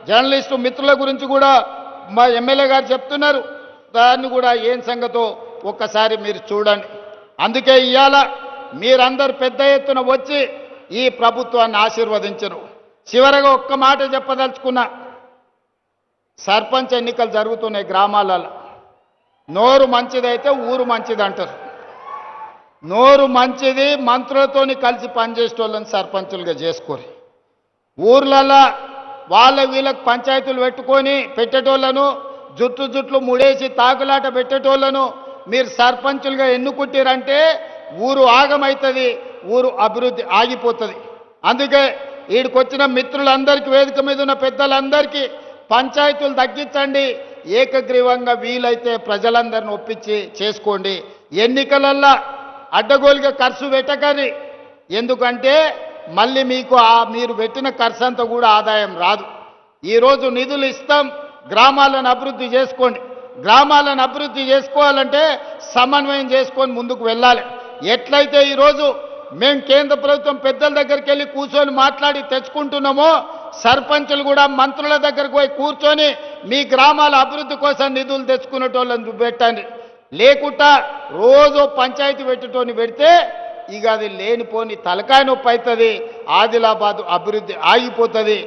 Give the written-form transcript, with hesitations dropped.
Journalist మిత్రుల గురించి కూడా మా ఎమ్మెల్యే గారు చెప్తున్నారు. దాన్ని కూడా ఏం సంగతో ఒక్కసారి మీరు చూడండి. అందుకే ఇవాళ మీరందరూ పెద్ద ఎత్తున వచ్చి ఈ ప్రభుత్వాన్ని ఆశీర్వదించరు. చివరగా ఒక్క మాట చెప్పదలుచుకున్నా. సర్పంచ్ ఎన్నికలు జరుగుతున్నాయి గ్రామాలలో. నోరు మంచిదైతే ఊరు మంచిది అంటారు. నోరు మంచిది మంత్రులతోని కలిసి పనిచేసేటోళ్ళని సర్పంచులుగా చేసుకోరు. ఊర్లలో వాళ్ళ వీళ్ళకి పంచాయతీలు పెట్టేటోళ్ళను జుట్లు ముడేసి తాకులాట పెట్టేటోళ్ళను మీరు సర్పంచులుగా ఎన్నుకుంటారంటే ఊరు ఆగమవుతుంది, ఊరు అభివృద్ధి ఆగిపోతుంది. అందుకే వీడికొచ్చిన మిత్రులందరికీ, వేదిక మీద ఉన్న పెద్దలందరికీ పంచాయతీలు తగ్గించండి, ఏకగ్రీవంగా వీలైతే ప్రజలందరిని ఒప్పించి చేసుకోండి. ఎన్నికలల్లో అడ్డగోలుగా ఖర్చు పెట్టకండి. ఎందుకంటే మళ్ళీ మీకు మీరు పెట్టిన ఖర్చు అంతా కూడా ఆదాయం రాదు. ఈరోజు నిధులు ఇస్తాం, గ్రామాలను అభివృద్ధి చేసుకోండి. గ్రామాలను అభివృద్ధి చేసుకోవాలంటే సమన్వయం చేసుకొని ముందుకు వెళ్ళాలి. ఎట్లయితే ఈరోజు మేము కేంద్ర ప్రభుత్వం పెద్దల దగ్గరికి వెళ్ళి కూర్చొని మాట్లాడి తెచ్చుకుంటున్నామో, సర్పంచులు కూడా మంత్రుల దగ్గరకు పోయి కూర్చొని మీ గ్రామాల అభివృద్ధి కోసం నిధులు తెచ్చుకునేటోళ్ళని పెట్టండి. లేకుండా రోజు పంచాయతీ పెట్టేటోని పెడితే ఇక అది లేనిపోని తలకాయ నొప్పి అవుతుంది. ఆదిలాబాద్ అభివృద్ధి ఆగిపోతుంది.